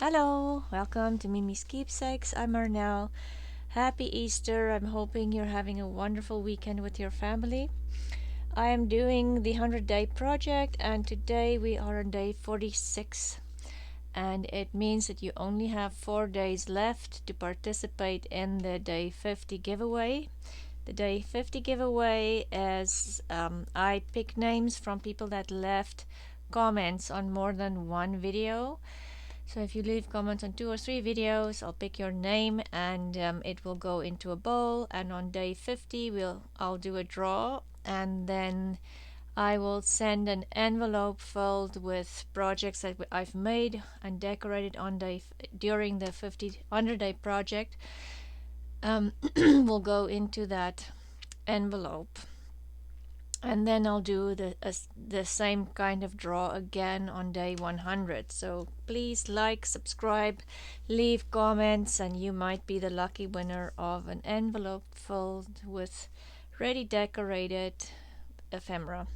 Hello, welcome to Miemie's Keepsakes. I'm Arnell. Happy Easter. I'm hoping you're having a wonderful weekend with your family. I am doing the 100-day project, and today we are on day 46. And it means that you only have 4 days left to participate in the day 50 giveaway. The day 50 giveaway is I pick names from people that left comments on more than one video. So if you leave comments on 2 or 3 videos, I'll pick your name and it will go into a bowl. And on day 50, I'll do a draw, and then I will send an envelope filled with projects that I've made and decorated during the 100-day project. Will go into that envelope. And then I'll do the same kind of draw again on day 100. So please like, subscribe, leave comments, and you might be the lucky winner of an envelope filled with ready decorated ephemera.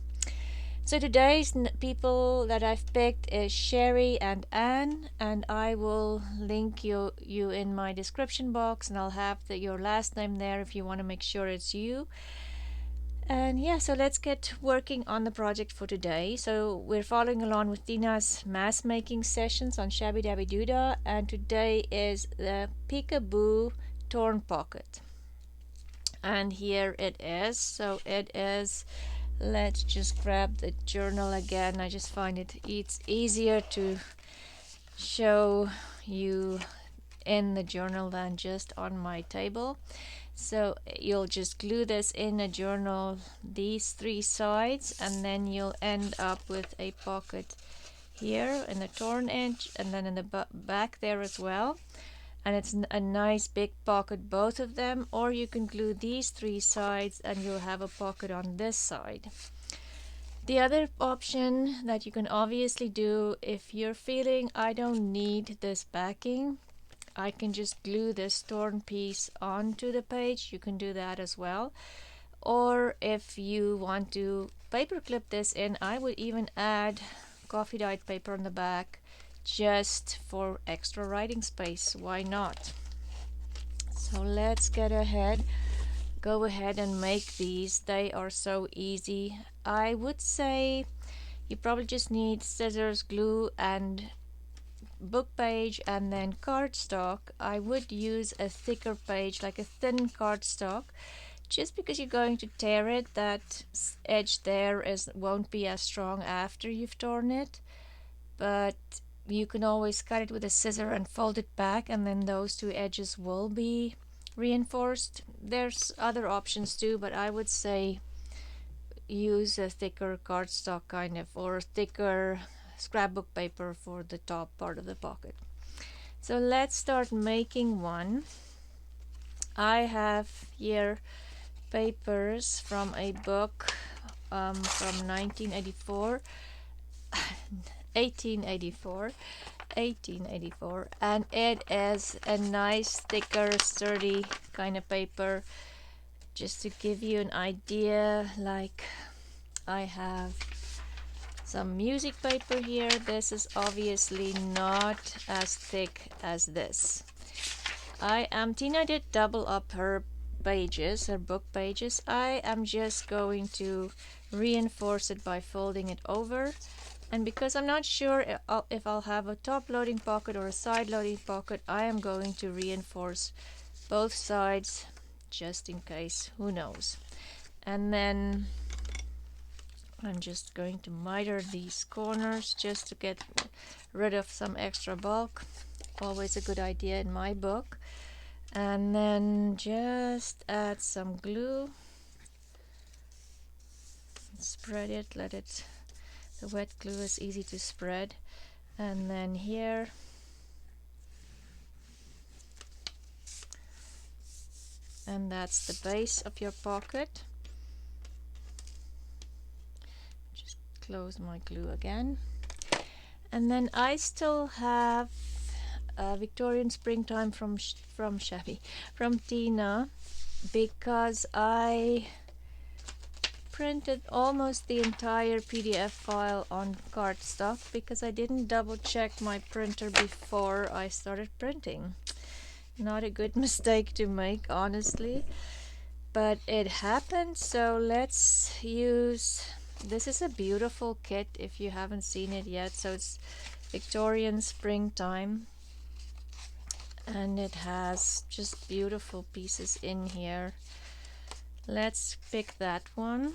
So today's people that I've picked is Sherry and Anne, and I will link you in my description box, and I'll have your last name there if you want to make sure it's you. And yeah, so let's get working on the project for today. So we're following along with Tina's mask making sessions on Shabbydabbydoodah, and today is the Peekaboo Torn Pocket. And here it is. So it is, let's just grab the journal again. I just find it's easier to show you in the journal than just on my table. So you'll just glue this in a journal, these 3 sides, and then you'll end up with a pocket here in the torn edge, and then in the back there as well. And it's a nice big pocket, both of them, or you can glue these 3 sides and you'll have a pocket on this side. The other option that you can obviously do, if you're feeling I don't need this backing, I can just glue this torn piece onto the page. You can do that as well. Or if you want to paper clip this in, I would even add coffee dyed paper on the back just for extra writing space. Why not? So let's go ahead and make these. They are so easy. I would say you probably just need scissors, glue, and book page, and then cardstock. I would use a thicker page, like a thin cardstock, just because you're going to tear it. That edge there won't be as strong after you've torn it, but you can always cut it with a scissor and fold it back, and then those 2 edges will be reinforced. There's other options too, but I would say use a thicker cardstock kind of, or thicker scrapbook paper for the top part of the pocket. So let's start making one. I have here papers from a book from 1884, and it is a nice, thicker, sturdy kind of paper. Just to give you an idea, like I have some music paper here. This is obviously not as thick as this. Tina did double up her book pages. I am just going to reinforce it by folding it over. And because I'm not sure if I'll have a top loading pocket or a side loading pocket, I am going to reinforce both sides just in case, who knows. And then I'm just going to miter these corners just to get rid of some extra bulk. Always a good idea in my book. And then just add some glue. Spread it, the wet glue is easy to spread. And then here, and that's the base of your pocket. Just close my glue again. And then I still have Victorian Springtime from Tina, because I printed almost the entire PDF file on cardstock because I didn't double check my printer before I started printing. Not a good mistake to make, honestly, but it happened. So let's use, this is a beautiful kit if you haven't seen it yet. So it's Victorian springtime, and it has just beautiful pieces in here. Let's pick that one.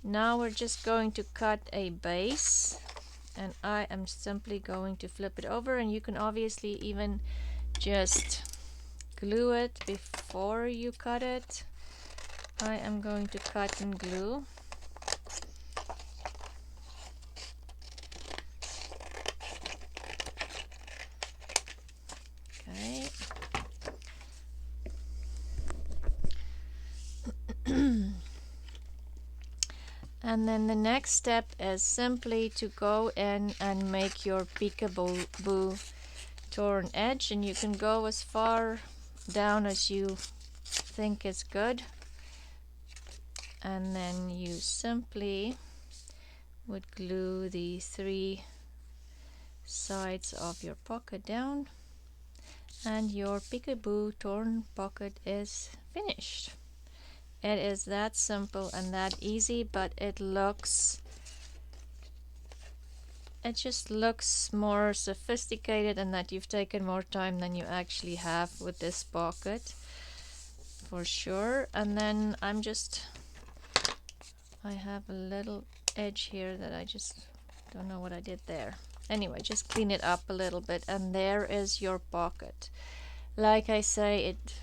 Now we're just going to cut a base, and I am simply going to flip it over, and you can obviously even just glue it before you cut it. I am going to cut and glue. Okay. And then the next step is simply to go in and make your peekaboo torn edge, and you can go as far down as you think is good, and then you simply would glue the 3 sides of your pocket down, and your peekaboo torn pocket is finished. It is that simple and that easy, but it just looks more sophisticated, and that you've taken more time than you actually have with this pocket, for sure. And then I have a little edge here that I just don't know what I did there. Anyway, just clean it up a little bit, and there is your pocket. Like I say, it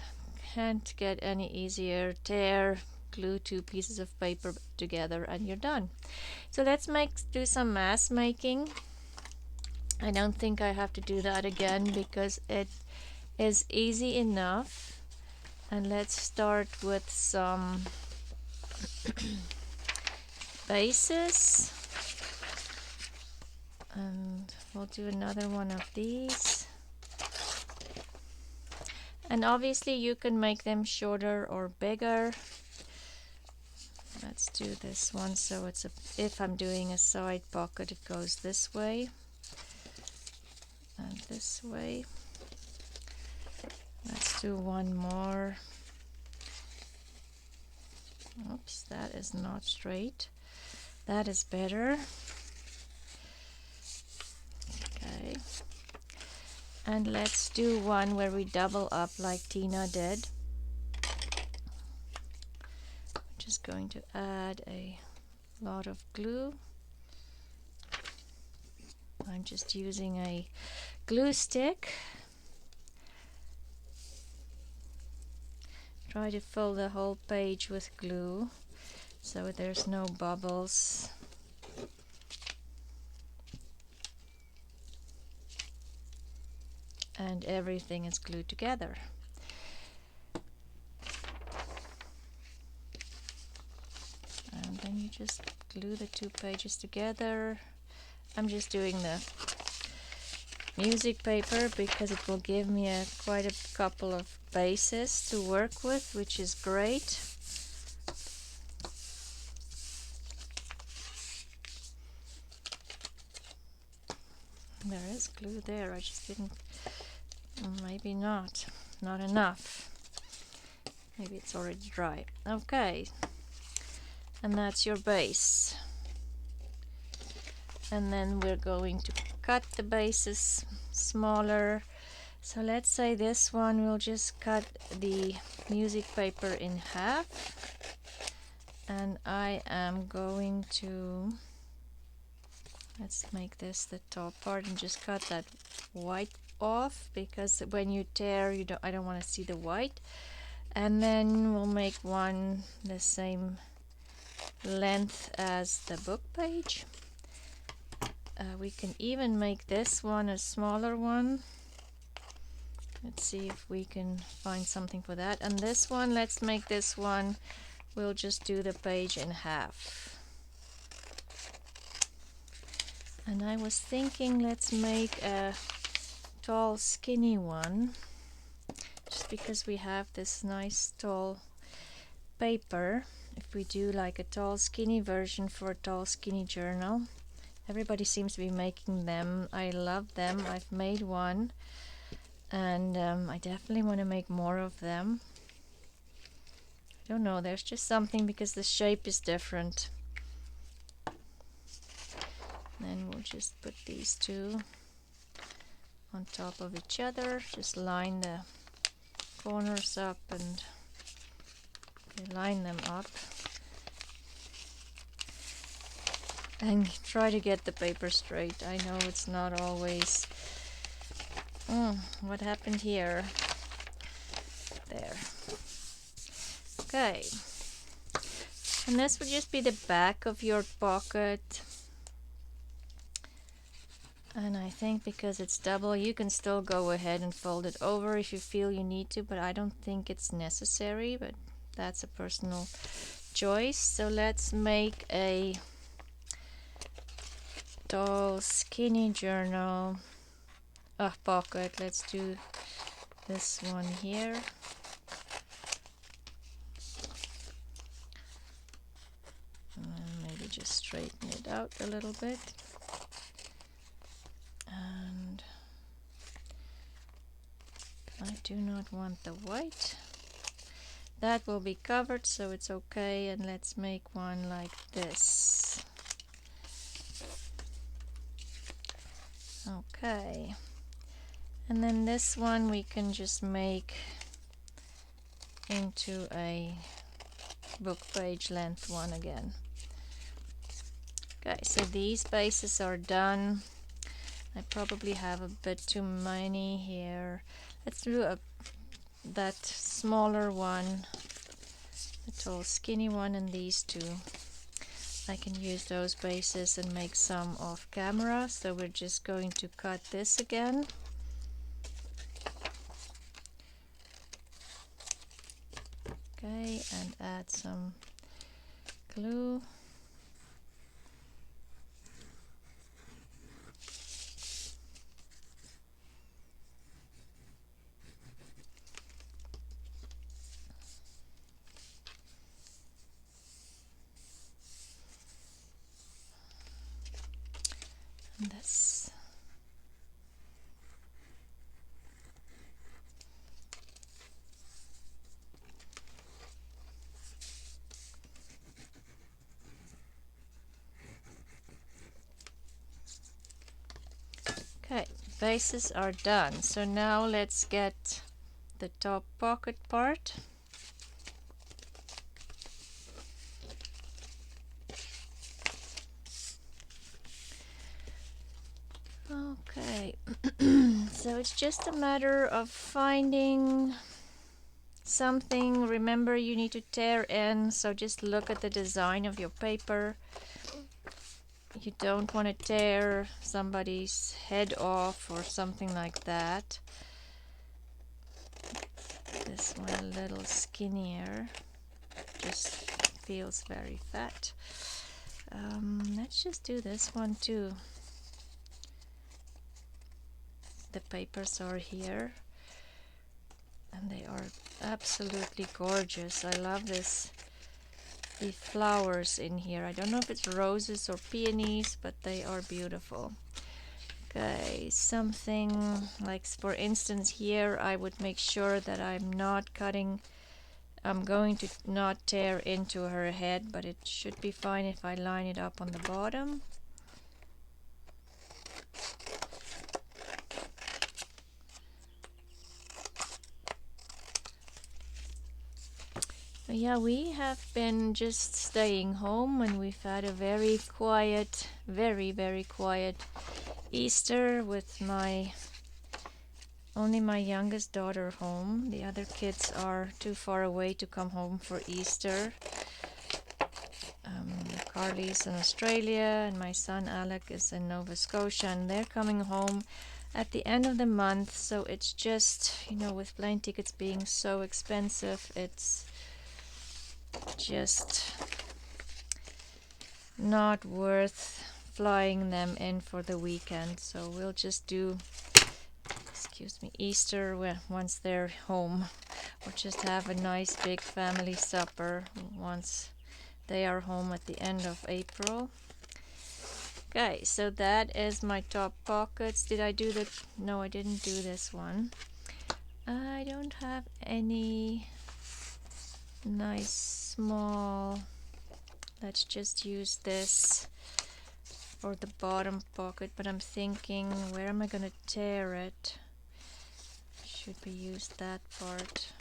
can't get any easier. Tear, glue 2 pieces of paper together, and you're done. So let's do some mask making. I don't think I have to do that again because it is easy enough. And let's start with some bases, and we'll do another one of these. And obviously you can make them shorter or bigger. Let's do this one. So if I'm doing a side pocket, it goes this way and this way. Let's do one more. Oops, that is not straight. That is better. Okay. And let's do one where we double up like Tina did. I'm just going to add a lot of glue. I'm just using a glue stick. Try to fill the whole page with glue so there's no bubbles. And everything is glued together. And then you just glue the 2 pages together. I'm just doing the music paper because it will give me quite a couple of bases to work with, which is great. There is glue there, I just didn't, maybe not enough. Maybe it's already dry. Okay, and that's your base. And then we're going to cut the bases smaller. So let's say this one, we'll just cut the music paper in half, and I am going to, let's make this the top part and just cut that white off, because when you tear, I don't want to see the white. And then we'll make one the same length as the book page. We can even make this one a smaller one. Let's see if we can find something for that. And this one, let's make this one, we'll just do the page in half. And I was thinking, let's make a tall, skinny one, just because we have this nice tall paper. if we do like a tall skinny version for a tall skinny journal. Everybody seems to be making them. I love them. I've made one, and I definitely want to make more of them. I don't know, there's just something because the shape is different. Then we'll just put these two on top of each other, just line the corners up and line them up, and try to get the paper straight. I know it's not always. What happened here? There. Okay, and this would just be the back of your pocket. And I think because it's double, you can still go ahead and fold it over if you feel you need to, but I don't think it's necessary, but that's a personal choice. So let's make a tall skinny journal pocket. Let's do this one here. And maybe just straighten it out a little bit. And I do not want the white. That will be covered, so it's okay. And let's make one like this. Okay. And then this one we can just make into a book page length one again. Okay, so these bases are done. I probably have a bit too many here. Let's do that smaller one, the tall skinny one, and these two. I can use those bases and make some off camera. So we're just going to cut this again. Okay, and add some glue. And this. Okay, bases are done. So now let's get the top pocket part. Okay, so it's just a matter of finding something. Remember, you need to tear in, so just look at the design of your paper. You don't want to tear somebody's head off or something like that. This one a little skinnier, just feels very fat. Let's just do this one too. The papers are here and they are absolutely gorgeous. I love this, the flowers in here. I don't know if it's roses or peonies, but they are beautiful. Okay, something like, for instance, here I would make sure that I'm going to not tear into her head, but it should be fine if I line it up on the bottom. Yeah, we have been just staying home, and we've had a very quiet, very, very quiet Easter with only my youngest daughter home. The other kids are too far away to come home for Easter. Carly's in Australia, and my son Alec is in Nova Scotia, and they're coming home at the end of the month. So it's just, with plane tickets being so expensive, it's just not worth flying them in for the weekend. So we'll just do, Easter once they're home, or just have a nice big family supper once They are home at the end of April. Okay, so that is my top pockets. Did I do the... No, I didn't do this one. I don't have any nice small... Let's just use this for the bottom pocket, but I'm thinking, where am I gonna tear it? Should we use that part?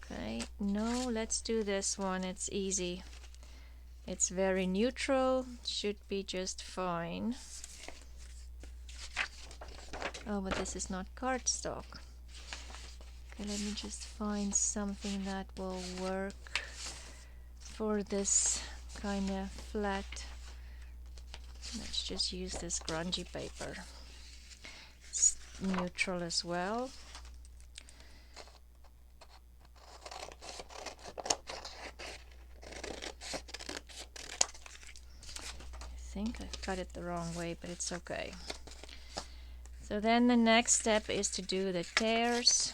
Okay, no, let's do this one. It's easy. It's very neutral, should be just fine. Oh, but this is not cardstock. Okay, let me just find something that will work for this kind of flat. Let's just use this grungy paper. It's neutral as well. I think I cut it the wrong way, but it's okay. So then the next step is to do the tears.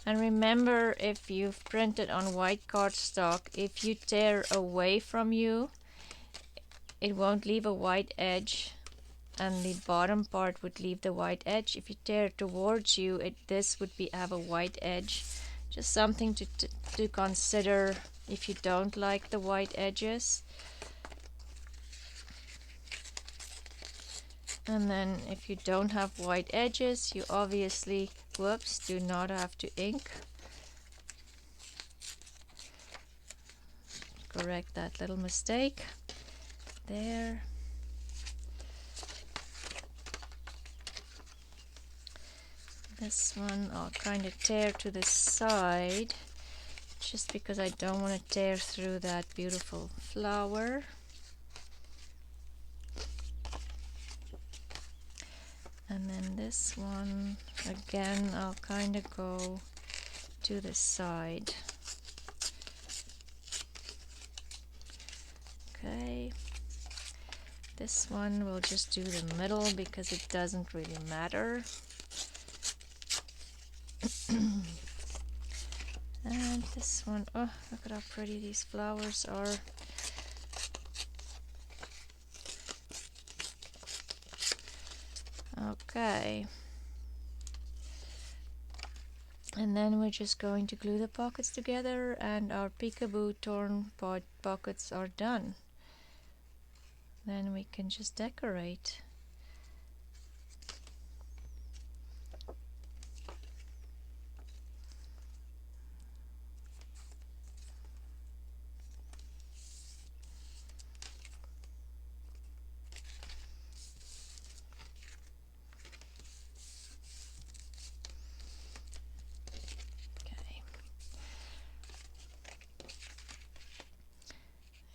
And remember, if you've printed on white cardstock, if you tear away from you, it won't leave a white edge, and the bottom part would leave the white edge. If you tear towards you, this would have a white edge. Just something to consider if you don't like the white edges. And then if you don't have white edges, you obviously, whoops, do not have to ink. Correct that little mistake. There. This one I'll kind of tear to the side, just because I don't want to tear through that beautiful flower. And then this one, again, I'll kind of go to the side. Okay. This one we'll just do the middle because it doesn't really matter. And this one, oh, look at how pretty these flowers are. Okay. And then we're just going to glue the pockets together, and our peekaboo torn pockets are done. Then we can just decorate.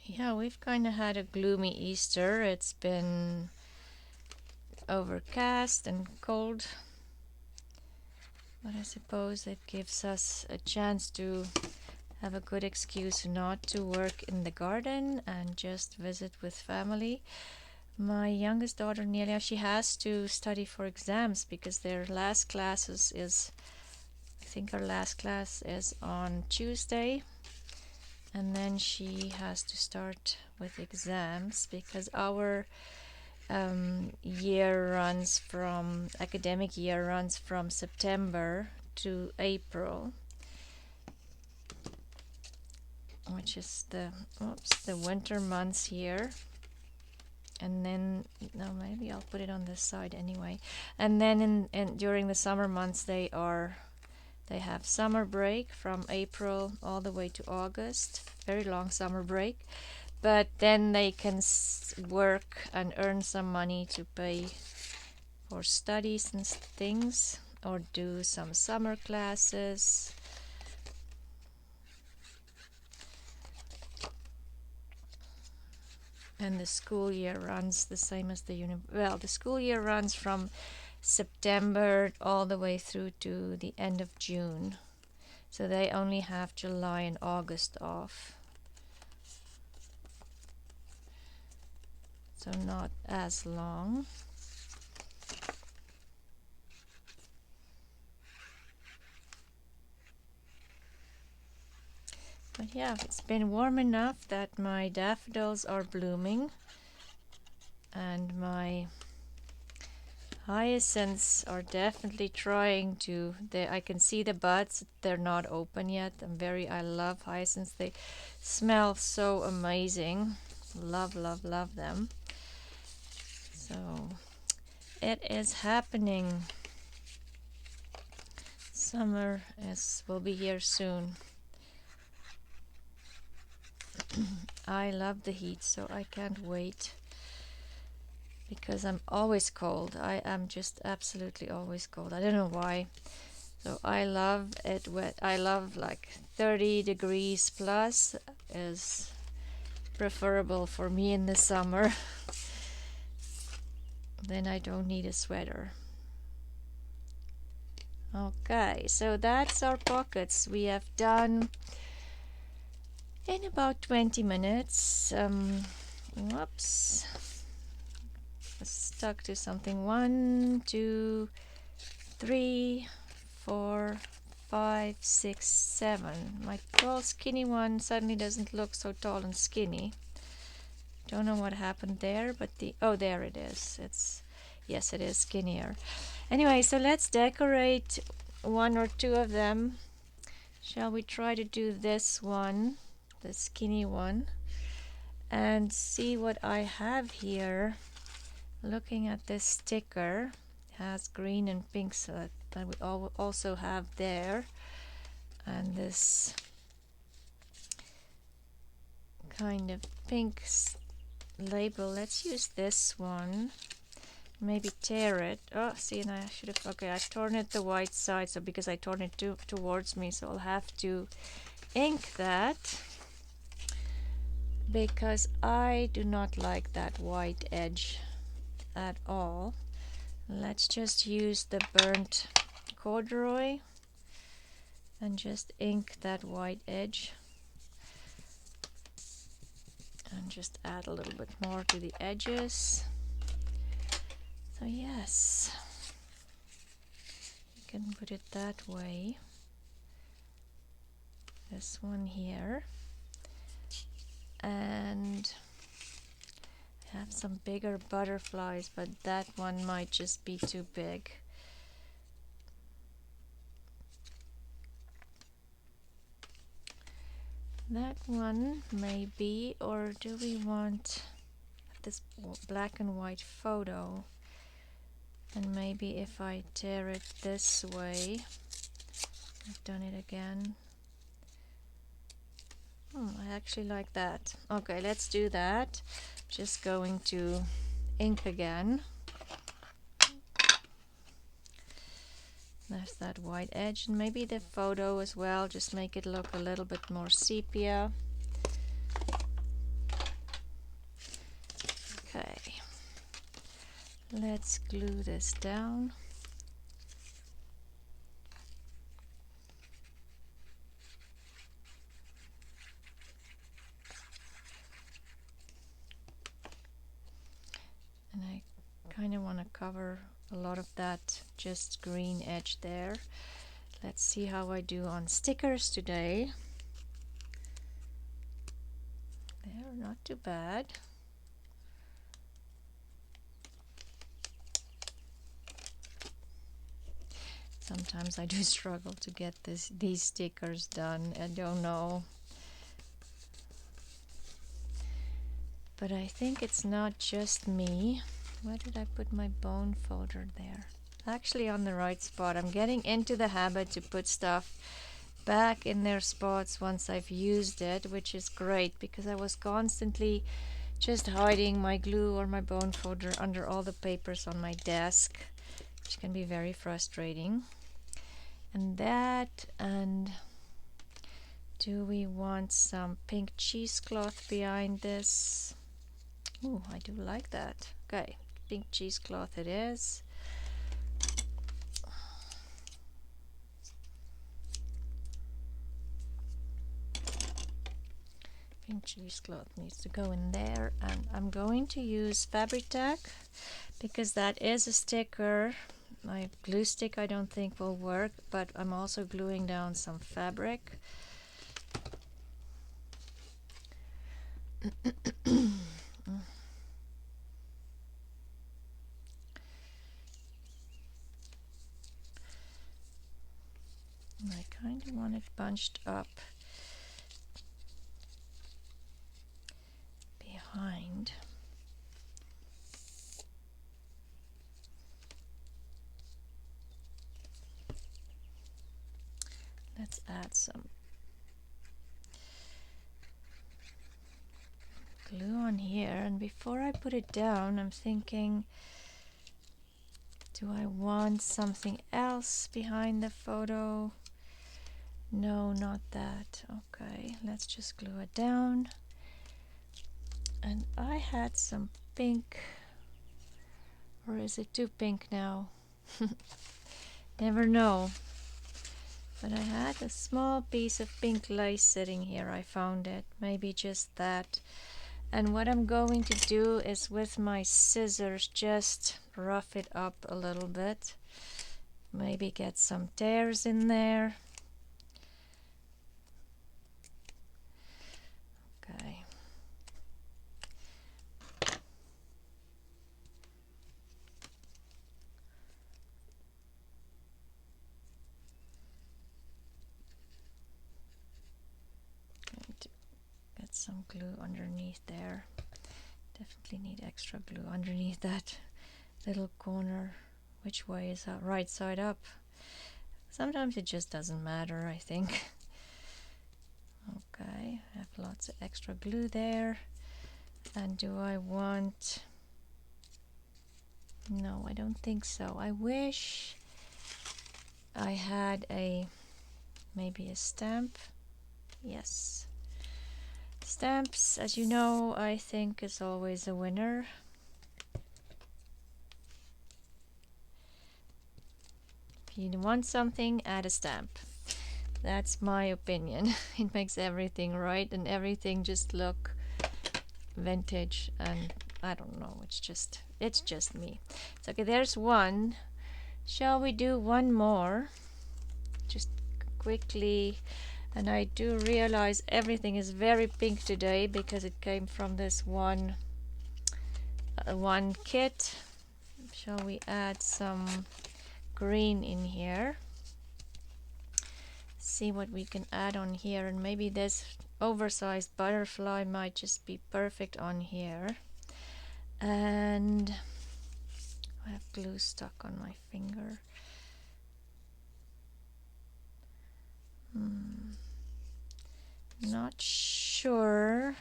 Yeah, we've kind of had a gloomy Easter. It's been overcast and cold, but I suppose it gives us a chance to have a good excuse not to work in the garden and just visit with family. My youngest daughter Nelia, she has to study for exams because their last classes is, I think our last class is on Tuesday. And then she has to start with exams because our academic year runs from September to April, which is the winter months here. And then, no, maybe I'll put it on this side anyway. And then during the summer months they have summer break from April all the way to August. Very long summer break. But then they can work and earn some money to pay for studies and things, or do some summer classes. And the school year runs the same as the the school year runs from September all the way through to the end of June. So they only have July and August off. So not as long. But yeah, it's been warm enough that my daffodils are blooming and my hyacinths are definitely trying to, I can see the buds, they're not open yet. I love hyacinths. They smell so amazing. Love, love, love them. So it is happening. Summer will be here soon. I love the heat, so I can't wait. Because I'm always cold. I am just absolutely always cold. I don't know why. So I love it wet. I love like 30 degrees plus is preferable for me in the summer. Then I don't need a sweater. Okay, so that's our pockets. We have done in about 20 minutes. Whoops. Stuck to something. 1, 2, 3, 4, 5, 6, 7. My tall skinny one suddenly doesn't look so tall and skinny. Don't know what happened there, but there it is. Yes, it is skinnier. Anyway, so let's decorate one or two of them. Shall we try to do this one, the skinny one, and see what I have here? Looking at this sticker, it has green and pink, so that we also have there, and this kind of pink label. Let's use this one. Maybe tear it. Oh, see, and I should have. Okay, I torn it the white side, so because I torn it towards me, so I'll have to ink that because I do not like that white edge at all. Let's just use the burnt corduroy and just ink that white edge and just add a little bit more to the edges. So yes, you can put it that way. This one here, and I have some bigger butterflies, but that one might just be too big. That one maybe, or do we want this black and white photo? And maybe if I tear it this way, I've done it again. I actually like that. Okay, let's do that. Just going to ink again. There's that white edge, and maybe the photo as well, just make it look a little bit more sepia. Okay, let's glue this down. And I kind of want to cover a lot of that just green edge there. Let's see how I do on stickers today. They're not too bad. Sometimes I do struggle to get these stickers done. I don't know. But I think it's not just me. Where did I put my bone folder there? Actually on the right spot. I'm getting into the habit to put stuff back in their spots once I've used it, which is great because I was constantly just hiding my glue or my bone folder under all the papers on my desk, which can be very frustrating. And do we want some pink cheesecloth behind this? Ooh, I do like that. Okay, pink cheesecloth it is. Pink cheesecloth needs to go in there, and I'm going to use fabric tack because that is a sticker. My glue stick I don't think will work, but I'm also gluing down some fabric. I kind of want it bunched up behind. Let's add some glue on here, and before I put it down, I'm thinking, do I want something else behind the photo? No, not that. Okay, let's just glue it down. And I had some pink, or is it too pink now? Never know. But I had a small piece of pink lace sitting here. I found it, maybe just that. And what I'm going to do is with my scissors just rough it up a little bit. Maybe get some tears in there. Okay. Going to get some glue underneath there. Definitely need extra glue underneath that little corner. Which way is that? Right side up. Sometimes it just doesn't matter, I think. Okay, I have lots of extra glue there. And do I want... No, I don't think so. I wish I had maybe a stamp. Yes. Stamps, as you know, I think is always a winner. If you want something, add a stamp. That's my opinion. It makes everything right and everything just look vintage, and I don't know, it's just me. So, okay, there's one. Shall we do one more? Just quickly. And I do realize everything is very pink today because it came from this one kit. Shall we add some green in here? See what we can add on here, and maybe this oversized butterfly might just be perfect on here. And I have glue stuck on my finger. Not sure.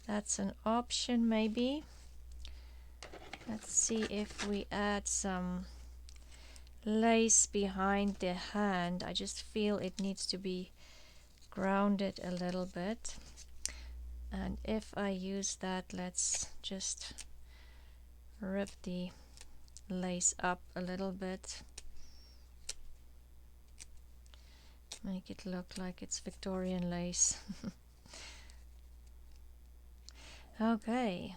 That's an option maybe. Let's see if we add some lace behind the hand. I just feel it needs to be grounded a little bit. And if I use that, let's just rip the lace up a little bit. Make it look like it's Victorian lace. Okay.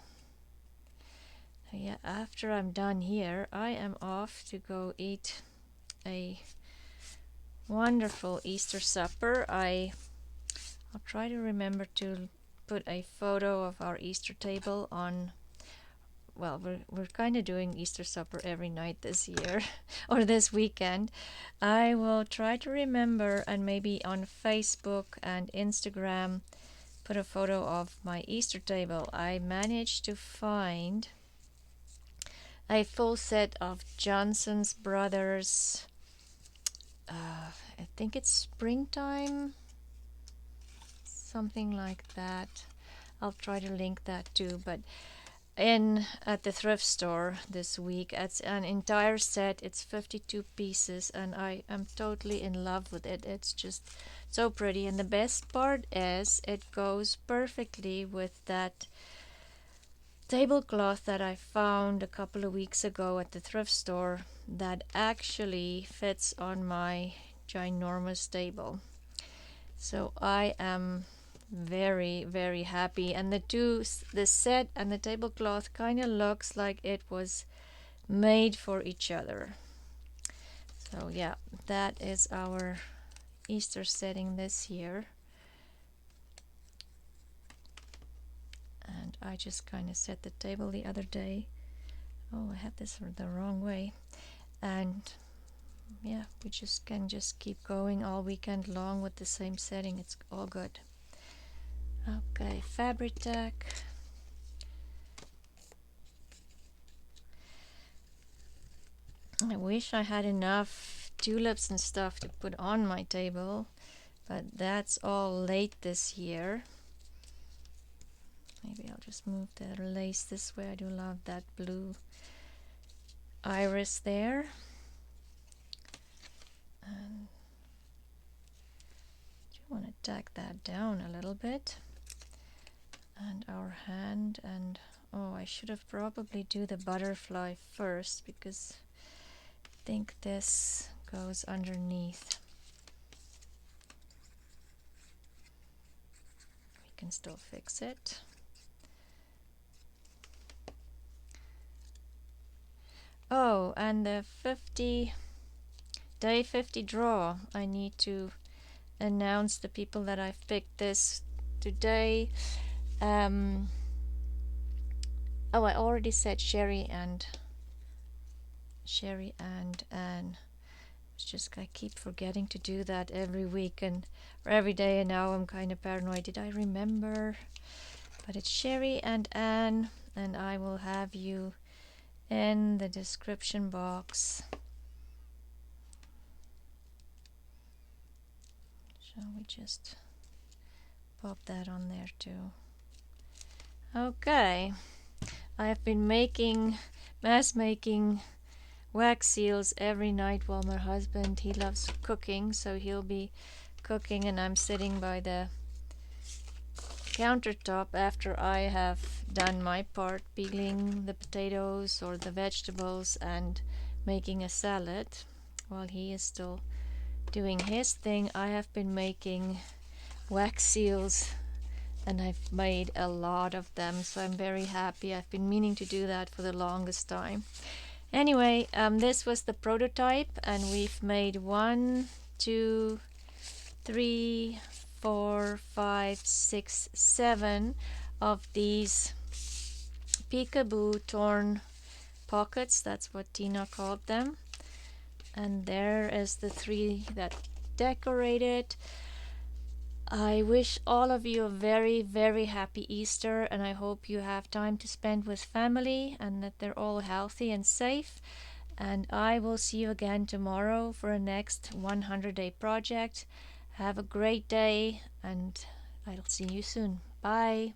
Yeah, after I'm done here, I am off to go eat a wonderful Easter supper. I'll try to remember to put a photo of our Easter table on. Well, we're kind of doing Easter supper every night this year or this weekend. I will try to remember, and maybe on Facebook and Instagram put a photo of my Easter table. I managed to find a full set of Johnson's Brothers. I think it's springtime, something like that. I'll try to link that too, but at the thrift store this week, it's an entire set. It's 52 pieces, and I am totally in love with it. It's just so pretty, and the best part is it goes perfectly with that tablecloth that I found a couple of weeks ago at the thrift store that actually fits on my ginormous table. So I am very, very happy, and the set and the tablecloth kind of looks like it was made for each other. So yeah, that is our Easter setting this year. I just kind of set the table the other day. Oh, I have this the wrong way. And yeah, we can just keep going all weekend long with the same setting. It's all good. Okay, fabric tack. I wish I had enough tulips and stuff to put on my table, but that's all late this year. Maybe I'll just move the lace this way. I do love that blue iris there. And I want to tack that down a little bit. And our hand, and oh, I should have probably do the butterfly first because I think this goes underneath. We can still fix it. Oh, and the day 50 draw. I need to announce the people that I've picked this today. Oh, I already said Sherry and Anne. It's just I keep forgetting to do that every week or every day, and now I'm kind of paranoid. Did I remember? But it's Sherry and Anne, and I will have you in the description box. Shall we just pop that on there too? Okay, I have been mass making wax seals every night while my husband, he loves cooking, so he'll be cooking and I'm sitting by the countertop after I have done my part, peeling the potatoes or the vegetables and making a salad. While he is still doing his thing, I have been making wax seals, and I've made a lot of them, so I'm very happy. I've been meaning to do that for the longest time. Anyway, this was the prototype, and we've made 1, 2, 3, 4, 5, 6, 7 of these peekaboo torn pockets. That's what Tina called them. And there is the 3 that decorated. I wish all of you a very, very happy Easter, and I hope you have time to spend with family and that they're all healthy and safe. And I will see you again tomorrow for a next 100-day project. Have a great day, and I'll see you soon. Bye.